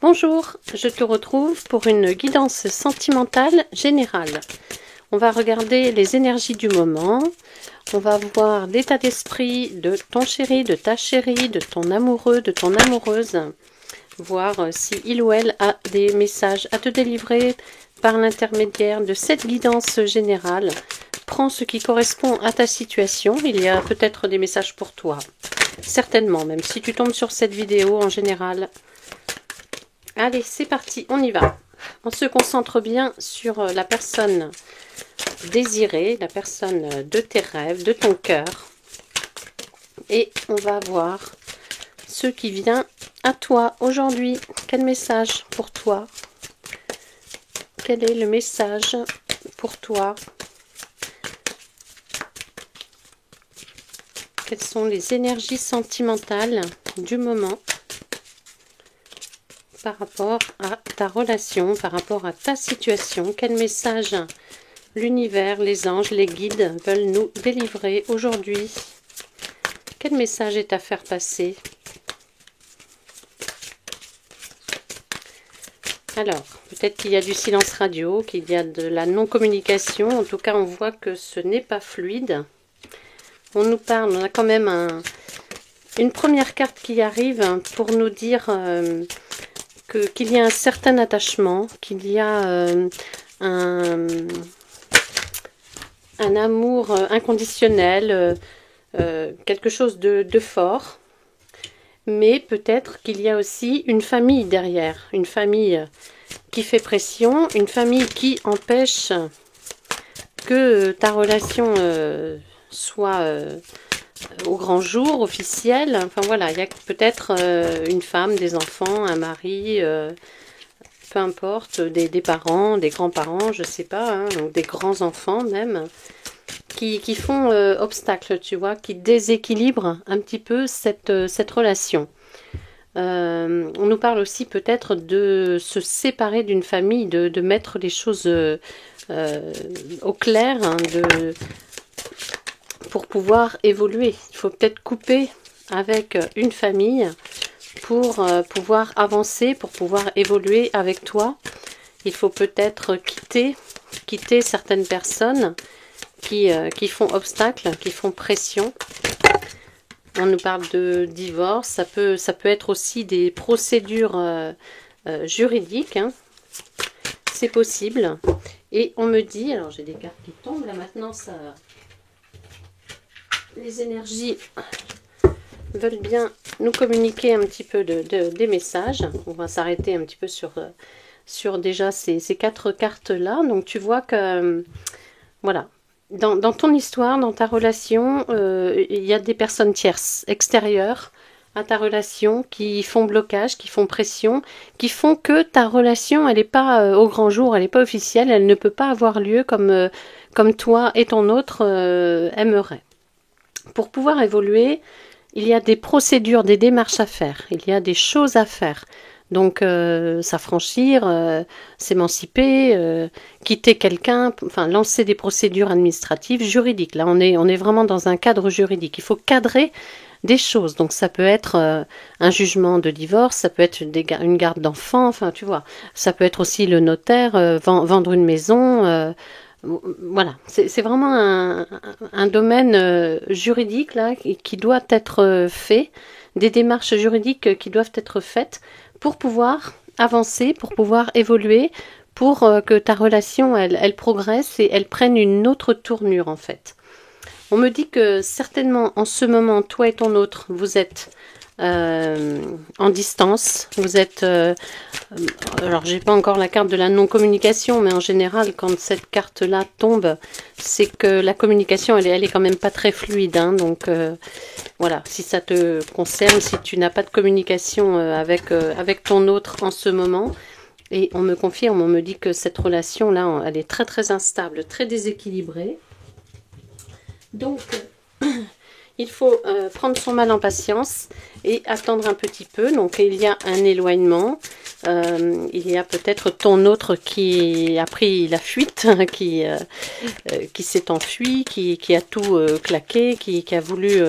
Bonjour, je te retrouve pour une guidance sentimentale générale. On va regarder les énergies du moment, on va voir l'état d'esprit de ton chéri, de ta chérie, de ton amoureux, de ton amoureuse, voir si il ou elle a des messages à te délivrer par l'intermédiaire de cette guidance générale. Prends ce qui correspond à ta situation, il y a peut-être des messages pour toi, certainement, même si tu tombes sur cette vidéo en général. Allez, c'est parti, on y va. On se concentre bien sur la personne désirée, la personne de tes rêves, de ton cœur. Et on va voir ce qui vient à toi aujourd'hui. Quel message pour toi? Quel est le message pour toi? Quelles sont les énergies sentimentales du moment par rapport à ta relation, par rapport à ta situation? Quel message l'univers, les anges, les guides veulent nous délivrer aujourd'hui? Quel message est à faire passer? Alors, peut-être qu'il y a du silence radio, qu'il y a de la non-communication. En tout cas, on voit que ce n'est pas fluide. On nous parle, on a quand même une première carte qui arrive pour nous dire qu'il y a un certain attachement, qu'il y a un amour inconditionnel, quelque chose de fort. Mais peut-être qu'il y a aussi une famille derrière, une famille qui fait pression, une famille qui empêche que ta relation soit au grand jour, officiel. Enfin voilà, il y a peut-être une femme, des enfants, un mari, peu importe, des parents, des grands-parents, je sais pas, hein, donc des grands-enfants même, qui font obstacle, tu vois, qui déséquilibrent un petit peu cette relation. On nous parle aussi peut-être de se séparer d'une famille, de mettre les choses au clair, hein, pour pouvoir évoluer. Il faut peut-être couper avec une famille pour pouvoir avancer, pour pouvoir évoluer avec toi. Il faut peut-être quitter certaines personnes qui font obstacle, qui font pression. On nous parle de divorce, ça peut être aussi des procédures juridiques, hein. C'est possible. Et on me dit, alors j'ai des cartes qui tombent là maintenant, ça, les énergies veulent bien nous communiquer un petit peu des messages. On va s'arrêter un petit peu sur déjà ces quatre cartes là. Donc tu vois que voilà. Dans ton histoire, dans ta relation, il y a des personnes tierces, extérieures à ta relation, qui font blocage, qui font pression, qui font que ta relation, elle n'est pas au grand jour, elle n'est pas officielle, elle ne peut pas avoir lieu comme toi et ton autre aimeraient. Pour pouvoir évoluer, il y a des procédures, des démarches à faire, il y a des choses à faire. Donc s'affranchir, s'émanciper, quitter quelqu'un, enfin lancer des procédures administratives, juridiques. Là on est vraiment dans un cadre juridique. Il faut cadrer des choses. Donc ça peut être un jugement de divorce, ça peut être une garde d'enfants, enfin tu vois. Ça peut être aussi le notaire, vendre une maison. Voilà, c'est vraiment un domaine juridique là qui doit être fait, des démarches juridiques qui doivent être faites pour pouvoir avancer, pour pouvoir évoluer, pour que ta relation, elle progresse et elle prenne une autre tournure en fait. On me dit que certainement en ce moment, toi et ton autre, vous êtes en distance, vous êtes... alors, j'ai pas encore la carte de la non-communication, mais en général, quand cette carte-là tombe, c'est que la communication, elle est quand même pas très fluide, hein, donc... voilà, si ça te concerne, si tu n'as pas de communication avec ton autre en ce moment, et on me confirme, on me dit que cette relation-là, elle est très très instable, très déséquilibrée. Donc, il faut prendre son mal en patience et attendre un petit peu. Donc, il y a un éloignement. Il y a peut-être ton autre qui a pris la fuite, qui s'est enfui, qui a tout claqué, qui a voulu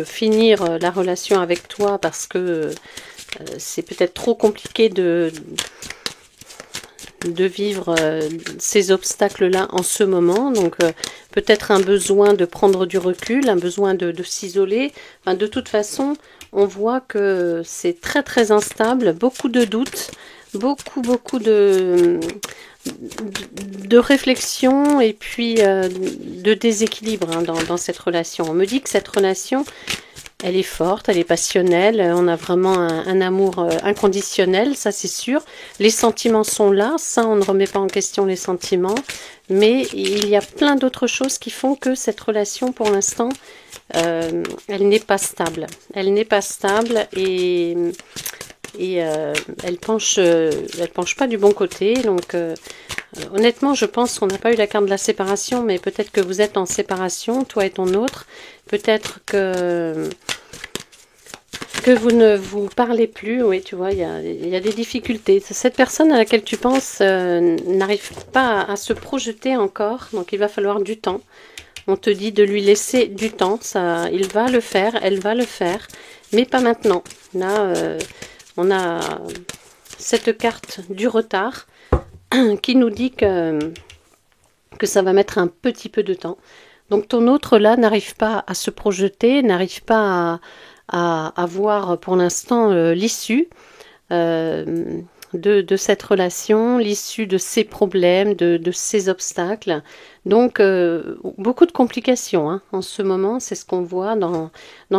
finir la relation avec toi parce que c'est peut-être trop compliqué de vivre ces obstacles-là en ce moment. Donc peut-être un besoin de prendre du recul, un besoin de s'isoler. Enfin, de toute façon, on voit que c'est très très instable, beaucoup de doutes, beaucoup de réflexion et puis de déséquilibre hein, dans cette relation. On me dit que cette relation, elle est forte, elle est passionnelle, on a vraiment un amour inconditionnel, ça c'est sûr. Les sentiments sont là, ça on ne remet pas en question les sentiments, mais il y a plein d'autres choses qui font que cette relation pour l'instant, elle n'est pas stable. Elle n'est pas stable et elle penche pas du bon côté. Donc honnêtement, je pense qu'on n'a pas eu la carte de la séparation, mais peut-être que vous êtes en séparation, toi et ton autre. Peut-être que vous ne vous parlez plus. Oui, tu vois, il y a des difficultés. Cette personne à laquelle tu penses n'arrive pas à se projeter encore, donc il va falloir du temps. On te dit de lui laisser du temps, ça, il va le faire, elle va le faire, mais pas maintenant. Là, on a cette carte du retard qui nous dit que ça va mettre un petit peu de temps. Donc ton autre là n'arrive pas à se projeter, n'arrive pas à voir pour l'instant l'issue de cette relation, l'issue de ses problèmes, de ses obstacles. Donc beaucoup de complications hein, en ce moment, c'est ce qu'on voit dans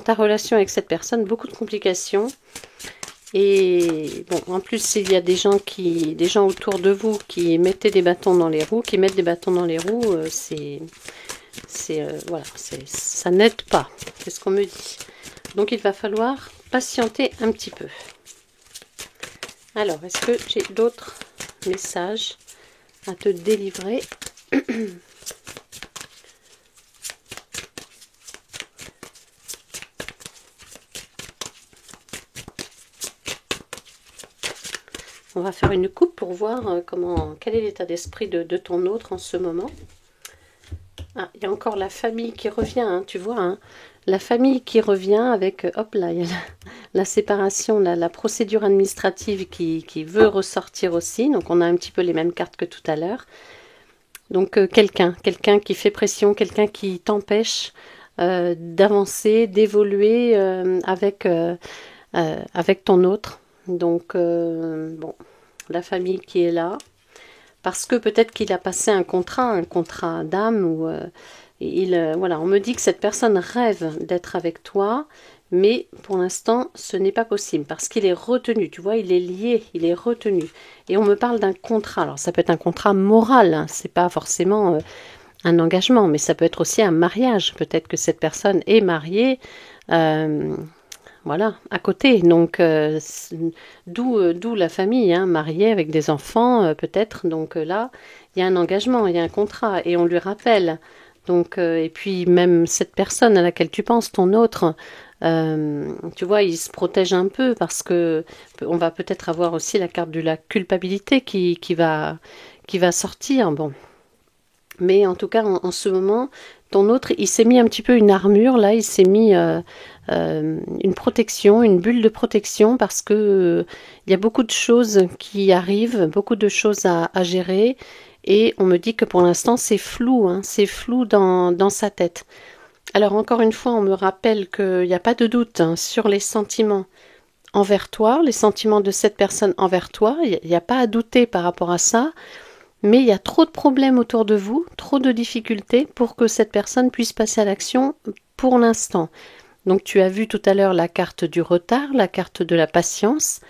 ta relation avec cette personne, beaucoup de complications. Et bon, en plus, il y a des gens autour de vous qui mettaient des bâtons dans les roues, voilà, ça n'aide pas. C'est ce qu'on me dit. Donc, il va falloir patienter un petit peu. Alors, est-ce que j'ai d'autres messages à te délivrer? On va faire une coupe pour voir quel est l'état d'esprit de ton autre en ce moment. Ah, il y a encore la famille qui revient, hein, tu vois. Hein, la famille qui revient avec, hop là, il y a la séparation, la procédure administrative qui veut ressortir aussi. Donc on a un petit peu les mêmes cartes que tout à l'heure. Donc quelqu'un qui fait pression, quelqu'un qui t'empêche d'avancer, d'évoluer avec ton autre. Donc, bon, la famille qui est là, parce que peut-être qu'il a passé un contrat d'âme, ou voilà, on me dit que cette personne rêve d'être avec toi, mais pour l'instant, ce n'est pas possible, parce qu'il est retenu, tu vois, il est lié, il est retenu. Et on me parle d'un contrat, alors ça peut être un contrat moral, hein, c'est pas forcément un engagement, mais ça peut être aussi un mariage, peut-être que cette personne est mariée, voilà, à côté. Donc, d'où la famille, hein, mariée avec des enfants, peut-être. Donc là, il y a un engagement, il y a un contrat, et on lui rappelle. Donc, et puis même cette personne à laquelle tu penses, ton autre, tu vois, il se protège un peu parce que on va peut-être avoir aussi la carte de la culpabilité qui va sortir. Bon. Mais en tout cas, en ce moment, ton autre, il s'est mis un petit peu une armure, là, il s'est mis une protection, une bulle de protection, parce que il y a beaucoup de choses qui arrivent, beaucoup de choses à gérer, et on me dit que pour l'instant, c'est flou, hein, c'est flou dans sa tête. Alors, encore une fois, on me rappelle qu'il n'y a pas de doute hein, sur les sentiments envers toi, les sentiments de cette personne envers toi, il n'y a pas à douter par rapport à ça. Mais il y a trop de problèmes autour de vous, trop de difficultés pour que cette personne puisse passer à l'action pour l'instant. Donc tu as vu tout à l'heure la carte du retard, la carte de la patience.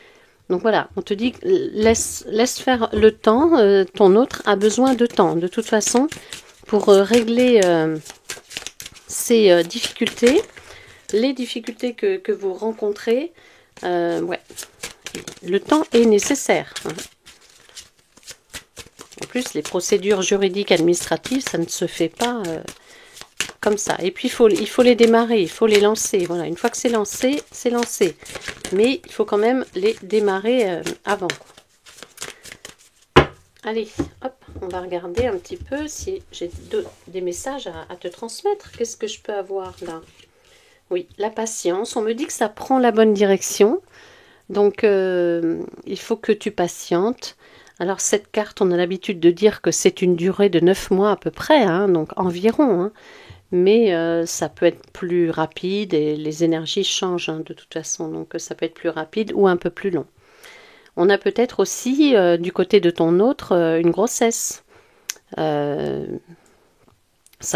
Donc voilà, on te dit laisse faire le temps, ton autre a besoin de temps. De toute façon, pour régler ces difficultés, les difficultés que vous rencontrez, ouais, le temps est nécessaire. Hein. En plus, les procédures juridiques administratives, ça ne se fait pas comme ça. Et puis, il faut les démarrer, il faut les lancer. Voilà, une fois que c'est lancé, c'est lancé. Mais il faut quand même les démarrer avant. Allez, hop, on va regarder un petit peu si j'ai des messages à te transmettre. Qu'est-ce que je peux avoir là? Oui, la patience. On me dit que ça prend la bonne direction. Donc, il faut que tu patientes. Alors, cette carte, on a l'habitude de dire que c'est une durée de 9 mois à peu près, hein, donc environ, hein. Mais ça peut être plus rapide et les énergies changent hein, de toute façon, donc ça peut être plus rapide ou un peu plus long. On a peut-être aussi du côté de ton autre une grossesse. Sa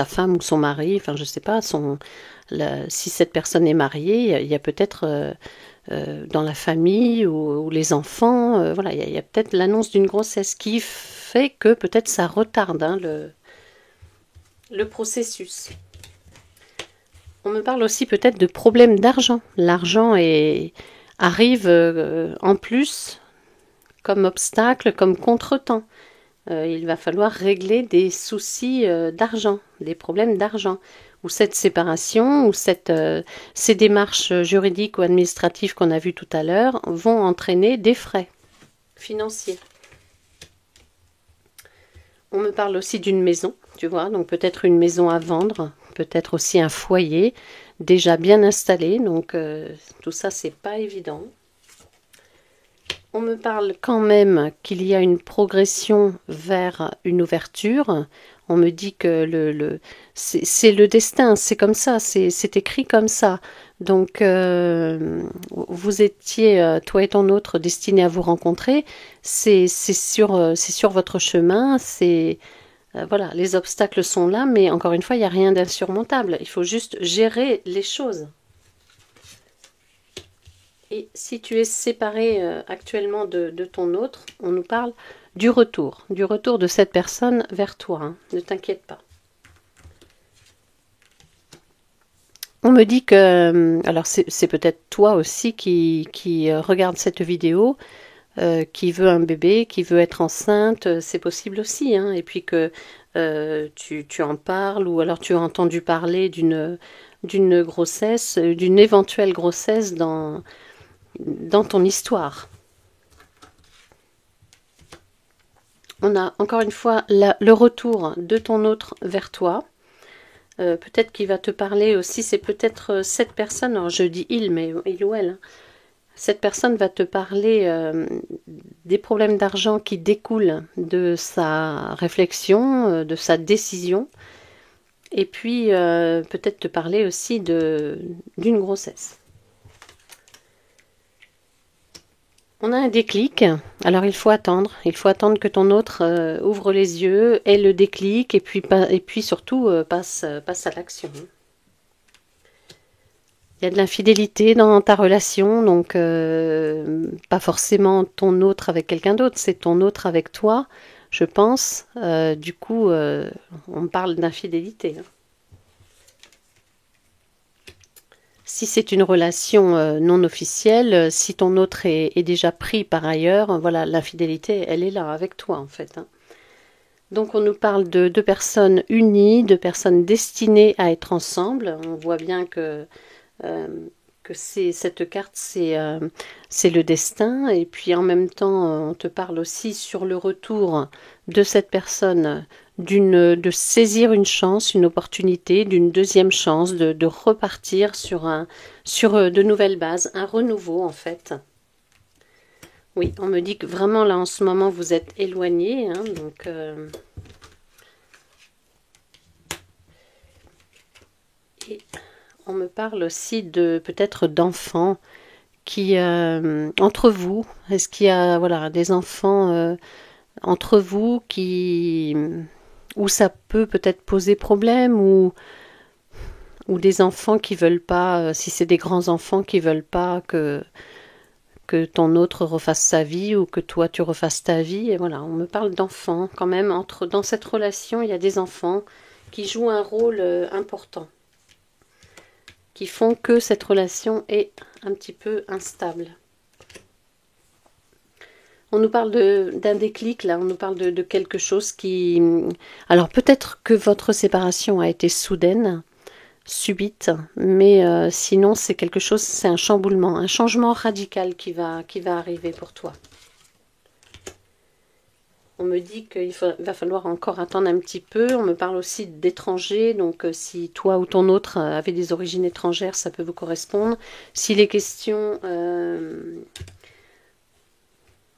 femme ou son mari, enfin je sais pas, si cette personne est mariée, il y a peut-être dans la famille ou les enfants, voilà, il y a peut-être l'annonce d'une grossesse qui fait que peut-être ça retarde hein, le processus. On me parle aussi peut-être de problèmes d'argent. L'argent arrive en plus comme obstacle, comme contretemps. Il va falloir régler des soucis d'argent, des problèmes d'argent. Ou cette séparation, ou ces démarches juridiques ou administratives qu'on a vues tout à l'heure vont entraîner des frais financiers. On me parle aussi d'une maison, tu vois, donc peut-être une maison à vendre, peut-être aussi un foyer déjà bien installé, donc tout ça c'est pas évident. On me parle quand même qu'il y a une progression vers une ouverture. On me dit que c'est le destin, c'est comme ça, c'est écrit comme ça. Donc, vous étiez, toi et ton autre, destinés à vous rencontrer. C'est sur votre chemin. Voilà, les obstacles sont là, mais encore une fois, il n'y a rien d'insurmontable. Il faut juste gérer les choses. Et si tu es séparé actuellement de ton autre, on nous parle du retour de cette personne vers toi. Hein. Ne t'inquiète pas. On me dit que, alors c'est peut-être toi aussi qui regarde cette vidéo, qui veut un bébé, qui veut être enceinte, c'est possible aussi. Hein. Et puis que tu en parles, ou alors tu as entendu parler d'une grossesse, d'une éventuelle grossesse dans ton histoire. On a encore une fois le retour de ton autre vers toi. Peut-être qu'il va te parler aussi, c'est peut-être cette personne, alors je dis il, mais il ou elle, hein. Cette personne va te parler des problèmes d'argent qui découlent de sa réflexion, de sa décision, et puis peut-être te parler aussi d'une grossesse. On a un déclic, alors il faut attendre que ton autre ouvre les yeux, ait le déclic, et puis surtout passe à l'action. Il y a de l'infidélité dans ta relation, donc pas forcément ton autre avec quelqu'un d'autre, c'est ton autre avec toi, je pense. Du coup, on parle d'infidélité. Hein. Si c'est une relation non officielle, si ton autre est déjà pris par ailleurs, voilà, l'infidélité, elle est là avec toi en fait. Hein. Donc on nous parle de deux personnes unies, de personnes destinées à être ensemble. On voit bien que cette carte, c'est le destin. Et puis en même temps, on te parle aussi sur le retour de cette personne de saisir une chance, une opportunité, d'une deuxième chance, de repartir sur de nouvelles bases, un renouveau en fait. Oui, on me dit que vraiment là en ce moment vous êtes éloignés, hein, donc et on me parle aussi de peut-être d'enfants qui entre vous, est-ce qu'il y a voilà des enfants entre vous où ça peut peut-être poser problème, ou des enfants qui veulent pas, si c'est des grands enfants qui veulent pas que ton autre refasse sa vie, ou que toi tu refasses ta vie. Et voilà, on me parle d'enfants quand même. Dans cette relation, il y a des enfants qui jouent un rôle important, qui font que cette relation est un petit peu instable. On nous parle d'un déclic, là, on nous parle de quelque chose qui... Alors peut-être que votre séparation a été soudaine, subite, mais sinon c'est quelque chose, c'est un chamboulement, un changement radical qui va arriver pour toi. On me dit qu'il va falloir encore attendre un petit peu. On me parle aussi d'étrangers, donc si toi ou ton autre avez des origines étrangères, ça peut vous correspondre. S'il est question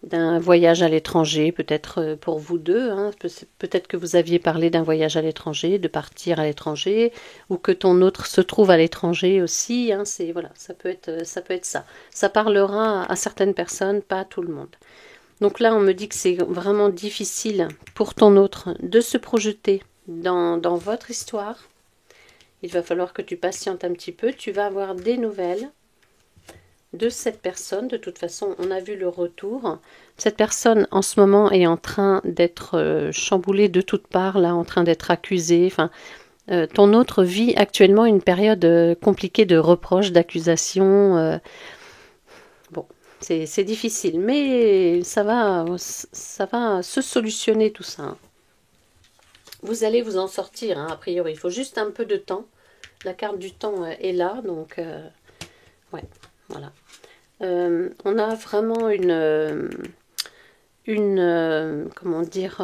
d'un voyage à l'étranger, peut-être pour vous deux, hein. Peut-être que vous aviez parlé d'un voyage à l'étranger, de partir à l'étranger, ou que ton autre se trouve à l'étranger aussi, hein. C'est voilà, ça peut être ça. Ça parlera à certaines personnes, pas à tout le monde. Donc là, on me dit que c'est vraiment difficile pour ton autre de se projeter dans votre histoire. Il va falloir que tu patientes un petit peu. Tu vas avoir des nouvelles de cette personne. De toute façon, on a vu le retour. Cette personne, en ce moment, est en train d'être chamboulée de toutes parts, là, en train d'être accusée. Enfin, ton autre vit actuellement une période compliquée de reproches, d'accusations. Bon, c'est difficile, mais ça va se solutionner tout ça, hein. Vous allez vous en sortir, hein, a priori. Il faut juste un peu de temps. La carte du temps est là, donc ouais, voilà. On a vraiment comment dire,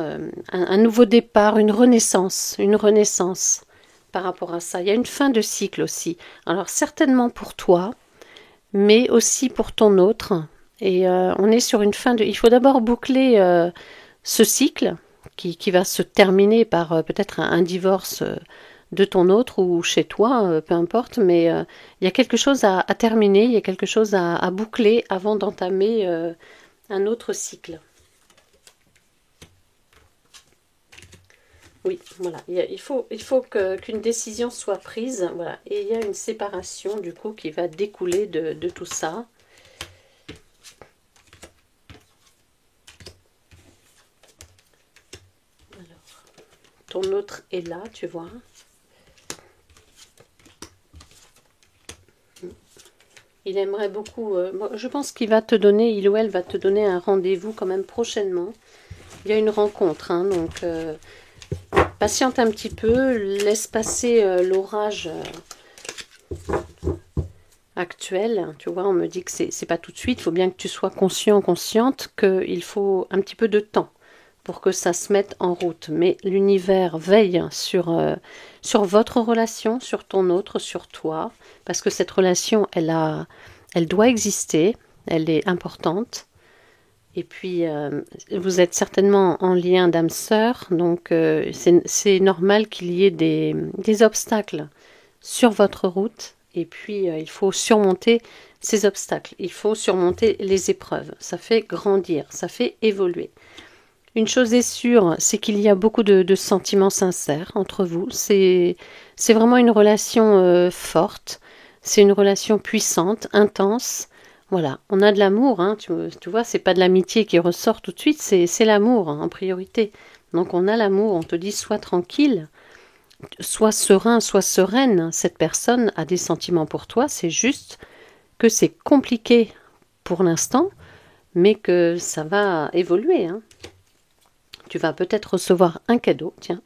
un nouveau départ, une renaissance par rapport à ça. Il y a une fin de cycle aussi. Alors certainement pour toi, mais aussi pour ton autre. Et on est sur une fin de... Il faut d'abord boucler ce cycle qui va se terminer par peut-être un divorce de ton autre ou chez toi, peu importe, mais il y a quelque chose à terminer, il y a quelque chose à boucler avant d'entamer un autre cycle. Oui, voilà, il faut qu'une décision soit prise, voilà, et il y a une séparation du coup qui va découler de tout ça. Alors, ton autre est là, tu vois. Il aimerait beaucoup, je pense qu'il va te donner, il ou elle va te donner un rendez-vous quand même prochainement. Il y a une rencontre, hein, donc patiente un petit peu, laisse passer l'orage actuel. Tu vois, on me dit que c'est pas tout de suite, il faut bien que tu sois consciente qu'il faut un petit peu de temps pour que ça se mette en route. Mais l'univers veille sur votre relation, sur ton autre, sur toi, parce que cette relation, elle doit exister, elle est importante. Et puis, vous êtes certainement en lien d'âme sœur, donc c'est normal qu'il y ait des obstacles sur votre route. Et puis, il faut surmonter ces obstacles, il faut surmonter les épreuves. Ça fait grandir, ça fait évoluer. Une chose est sûre, c'est qu'il y a beaucoup de sentiments sincères entre vous. C'est vraiment une relation forte, c'est une relation puissante, intense. Voilà, on a de l'amour, hein, tu vois, c'est pas de l'amitié qui ressort tout de suite, c'est l'amour, hein, en priorité. Donc on a l'amour, on te dit sois tranquille, sois serein, sois sereine. Cette personne a des sentiments pour toi, c'est juste que c'est compliqué pour l'instant, mais que ça va évoluer, hein. Tu vas peut-être recevoir un cadeau, tiens,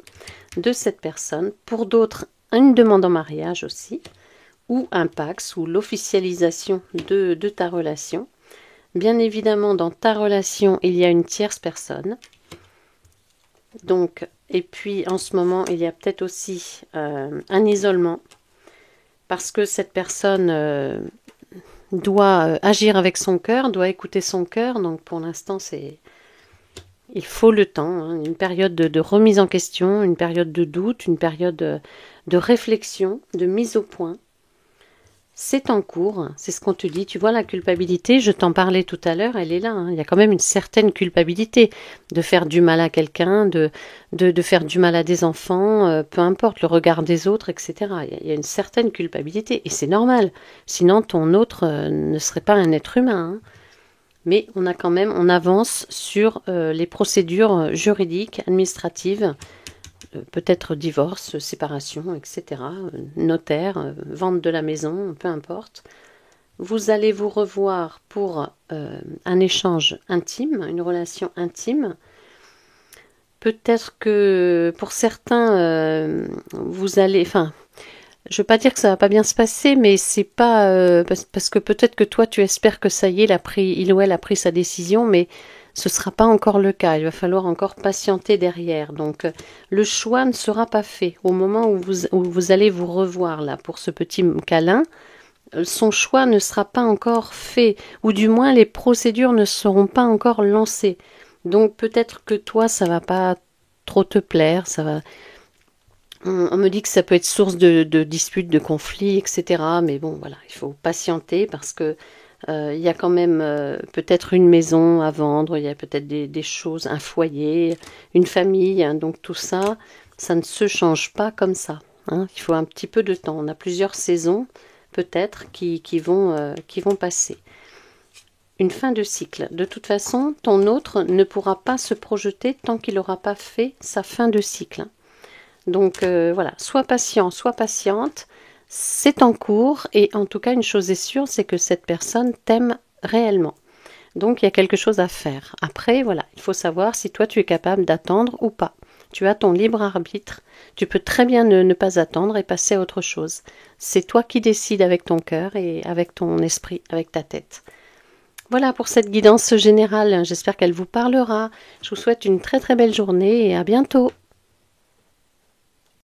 de cette personne. Pour d'autres, une demande en mariage aussi, ou un pax, ou l'officialisation de ta relation. Bien évidemment, dans ta relation, il y a une tierce personne. Donc, et puis en ce moment, il y a peut-être aussi un isolement, parce que cette personne doit agir avec son cœur, doit écouter son cœur. Donc pour l'instant, il faut le temps, hein, une période de remise en question, une période de doute, une période de réflexion, de mise au point. C'est en cours, c'est ce qu'on te dit. Tu vois, la culpabilité, je t'en parlais tout à l'heure, elle est là, hein. Il y a quand même une certaine culpabilité de faire du mal à quelqu'un, de faire du mal à des enfants, peu importe, le regard des autres, etc. Il y a une certaine culpabilité, et c'est normal. Sinon, ton autre ne serait pas un être humain, hein. Mais on avance sur les procédures juridiques, administratives, peut-être divorce, séparation, etc., notaire, vente de la maison, peu importe. Vous allez vous revoir pour un échange intime, une relation intime. Peut-être que pour certains, vous allez... Enfin, je ne veux pas dire que ça va pas bien se passer, mais c'est pas... parce que peut-être que toi, tu espères que ça y est, il ou elle a pris sa décision, mais ce ne sera pas encore le cas. Il va falloir encore patienter derrière. Donc, le choix ne sera pas fait. Au moment où vous allez vous revoir là pour ce petit câlin, son choix ne sera pas encore fait, ou du moins les procédures ne seront pas encore lancées. Donc peut-être que toi, ça va pas trop te plaire, ça va. On me dit que ça peut être source de disputes, de conflits, etc. Mais bon, voilà, il faut patienter parce que il y a quand même peut-être une maison à vendre, il y a peut-être des choses, un foyer, une famille, hein, donc tout ça, ça ne se change pas comme ça, hein. Il faut un petit peu de temps. On a plusieurs saisons peut-être qui vont passer. Une fin de cycle. De toute façon, ton autre ne pourra pas se projeter tant qu'il n'aura pas fait sa fin de cycle. Donc voilà, sois patient, sois patiente. C'est en cours et en tout cas, une chose est sûre, c'est que cette personne t'aime réellement. Donc il y a quelque chose à faire. Après, voilà, il faut savoir si toi tu es capable d'attendre ou pas. Tu as ton libre arbitre. Tu peux très bien ne pas attendre et passer à autre chose. C'est toi qui décides avec ton cœur et avec ton esprit, avec ta tête. Voilà pour cette guidance générale. J'espère qu'elle vous parlera. Je vous souhaite une très très belle journée et à bientôt.